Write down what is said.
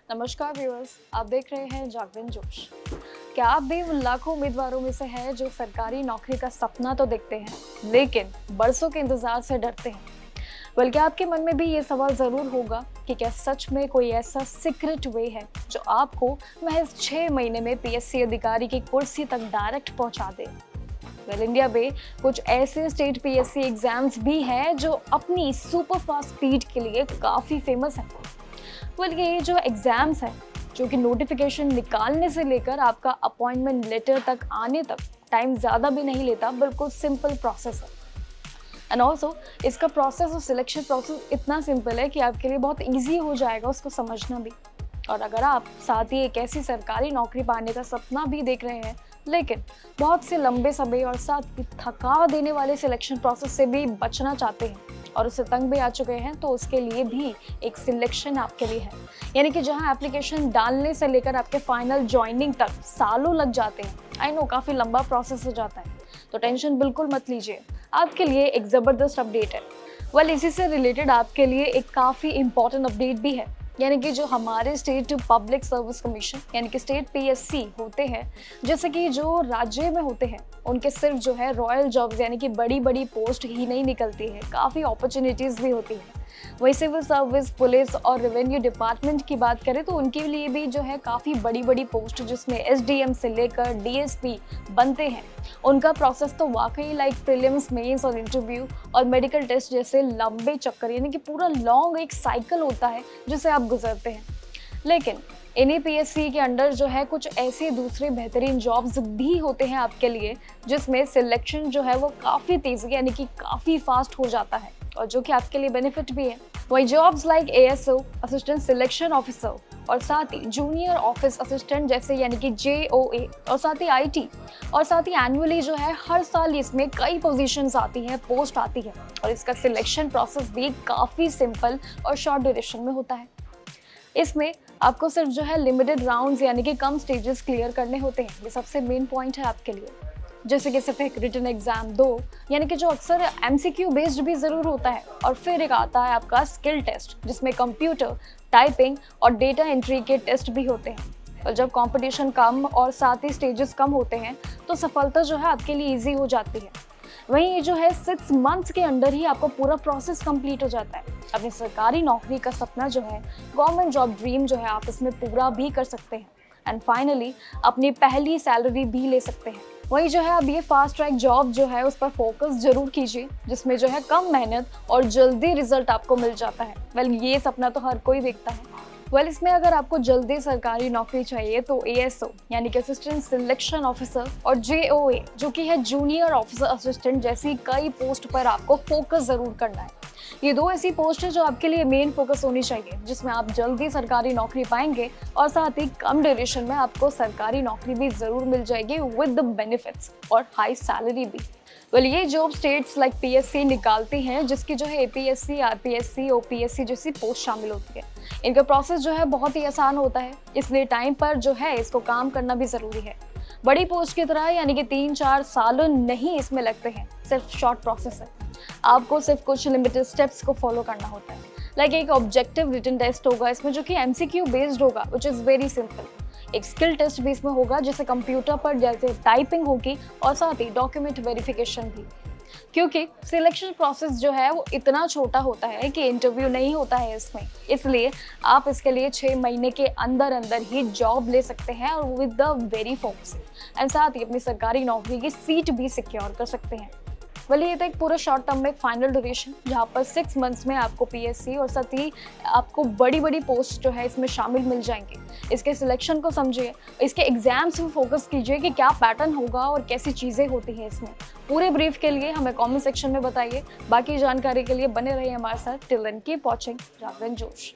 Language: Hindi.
नमस्कार व्यूअर्स, आप देख रहे हैं जागरण जोश। क्या आप भी उन लाखों उम्मीदवारों में से हैं जो सरकारी नौकरी का सपना तो देखते हैं लेकिन बरसों के इंतजार से डरते हैं? बल्कि आपके मन में भी ये सवाल जरूर होगा कि क्या सच में कोई ऐसा सीक्रेट वे है जो आपको महज 6 महीने में पीएससी अधिकारी की कुर्सी तक डायरेक्ट पहुंचा दे? इंडिया में कुछ ऐसे स्टेट पीएससी एग्जाम्स भी हैं जो अपनी सुपर फास्ट स्पीड के लिए काफी फेमस हैं। ये जो एग्जाम्स हैं, जो कि नोटिफिकेशन निकालने से लेकर आपका अपॉइंटमेंट लेटर तक आने तक टाइम ज़्यादा भी नहीं लेता, बिल्कुल सिंपल प्रोसेस है। एंड ऑल्सो इसका प्रोसेस और सिलेक्शन प्रोसेस इतना सिंपल है कि आपके लिए बहुत ईजी हो जाएगा उसको समझना भी। और अगर आप साथ ही एक ऐसी सरकारी नौकरी पाने का सपना भी देख रहे हैं लेकिन बहुत से लंबे समय और साथ ही थका देने वाले सिलेक्शन प्रोसेस से भी बचना चाहते हैं और उससे तंग भी आ चुके हैं, तो उसके लिए भी एक सिलेक्शन आपके लिए है। यानी कि जहां एप्लीकेशन डालने से लेकर आपके फाइनल ज्वाइनिंग तक सालों लग जाते हैं। आई नो काफ़ी लंबा प्रोसेस हो जाता है, तो टेंशन बिल्कुल मत लीजिए, आपके लिए एक ज़बरदस्त अपडेट है। इसी से रिलेटेड आपके लिए एक काफ़ी इंपॉर्टेंट अपडेट भी है। यानी कि जो हमारे स्टेट पब्लिक सर्विस कमीशन यानी कि स्टेट पीएससी होते हैं, जैसे कि जो राज्य में होते हैं, उनके सिर्फ जो है रॉयल जॉब्स यानी कि बड़ी बड़ी पोस्ट ही नहीं निकलती है, काफ़ी अपॉर्चुनिटीज़ भी होती है। वही सिविल सर्विस, पुलिस और रेवेन्यू डिपार्टमेंट की बात करें तो उनके लिए भी जो है काफ़ी बड़ी बड़ी पोस्ट, जिसमें एसडीएम से लेकर डीएसपी बनते हैं। उनका प्रोसेस तो वाकई लाइक प्रीलिम्स, मेंस और इंटरव्यू और मेडिकल टेस्ट जैसे लंबे चक्कर, यानी कि पूरा लॉन्ग एक साइकिल होता है जिसे आप गुजरते हैं। लेकिन इन्हीं पीएससी के अंडर जो है कुछ ऐसे दूसरे बेहतरीन जॉब्स भी होते हैं आपके लिए, जिसमें सिलेक्शन जो है वो काफ़ी तेज़ी यानी कि काफ़ी फास्ट हो जाता है और जो कि आपके लिए बेनिफिट भी है। वही jobs like ASO, assistant selection officer, और साथ ही जूनियर ऑफिस असिस्टेंट जैसे यानी कि जेओए, और साथ ही आईटी, और साथ ही एनुअली जो है हर साल इसमें कई पोजीशंस आती हैं, पोस्ट आती है, और इसका सिलेक्शन प्रोसेस भी काफ़ी सिंपल और शॉर्ट ड्यूरेशन में होता है। इसमें आपको सिर्फ जो है लिमिटेड राउंड्स यानी कि कम स्टेजेस क्लियर करने होते हैं। ये सबसे मेन पॉइंट है आपके लिए। जैसे कि सिर्फ एक रिटन एग्जाम दो, यानी कि जो अक्सर एमसीक्यू बेस्ड भी ज़रूर होता है, और फिर एक आता है आपका स्किल टेस्ट, जिसमें कंप्यूटर, टाइपिंग और डेटा एंट्री के टेस्ट भी होते हैं। और जब कंपटीशन कम और साथ ही स्टेजेस कम होते हैं तो सफलता जो है आपके लिए ईजी हो जाती है। वहीं ये जो है 6 मंथ्स के अंदर ही आपको पूरा प्रोसेस कंप्लीट हो जाता है। अपनी सरकारी नौकरी का सपना जो है, गवर्नमेंट जॉब ड्रीम जो है, आप इसमें पूरा भी कर सकते हैं एंड फाइनली अपनी पहली सैलरी भी ले सकते हैं। वही जो है अब ये फास्ट ट्रैक जॉब जो है उस पर फोकस जरूर कीजिए, जिसमें जो है कम मेहनत और जल्दी रिजल्ट आपको मिल जाता है। ये सपना तो हर कोई देखता है। इसमें अगर आपको जल्दी सरकारी नौकरी चाहिए तो एएसओ यानी कि असिस्टेंट सिलेक्शन ऑफिसर, और जेओए जो कि है जूनियर ऑफिसर असिस्टेंट जैसी कई पोस्ट पर आपको फोकस जरूर करना है। ये दो ऐसी पोस्ट है जो आपके लिए मेन फोकस होनी चाहिए, जिसमें आप जल्दी सरकारी नौकरी पाएंगे और साथ ही कम ड्यूरेशन में आपको सरकारी नौकरी भी जरूर मिल जाएगी विद द बेनिफिट्स और हाई सैलरी भी। ये जॉब स्टेट्स लाइक पीएससी निकालती हैं, जिसकी जो है एपीएससी, आरपीएससी, ओपीएससी जैसी पोस्ट शामिल होती है। इनका प्रोसेस जो है बहुत ही आसान होता है, इसलिए टाइम पर जो है इसको काम करना भी ज़रूरी है। बड़ी पोस्ट की तरह यानी कि 3-4 साल नहीं इसमें लगते हैं, सिर्फ शॉर्ट प्रोसेस है। आपको सिर्फ कुछ लिमिटेड स्टेप्स को फॉलो करना होता है। एक ऑब्जेक्टिव रिटन टेस्ट होगा इसमें, जो कि एमसीक्यू बेस्ड होगा, विच इज़ वेरी सिंपल। एक स्किल टेस्ट भी इसमें होगा, जैसे कंप्यूटर पर जैसे टाइपिंग होगी, और साथ ही डॉक्यूमेंट वेरिफिकेशन भी। क्योंकि सिलेक्शन प्रोसेस जो है वो इतना छोटा होता है कि इंटरव्यू नहीं होता है इसमें, इसलिए आप इसके लिए 6 महीने के अंदर अंदर ही जॉब ले सकते हैं और with the very focus, and साथ ही अपनी सरकारी नौकरी की सीट भी सिक्योर कर सकते हैं। ये तो एक पूरा शॉर्ट टर्म में फाइनल ड्यूरेशन, जहाँ पर 6 मंथ्स में आपको पीएससी और साथ ही आपको बड़ी बड़ी पोस्ट जो है इसमें शामिल मिल जाएंगे। इसके सिलेक्शन को समझिए, इसके एग्जाम्स में फोकस कीजिए कि क्या पैटर्न होगा और कैसी चीज़ें होती हैं इसमें। पूरे ब्रीफ के लिए हमें कमेंट सेक्शन में बताइए। बाकी जानकारी के लिए बने रहिए हमारे साथ। टिल देन कीप वॉचिंग जागरण जोश।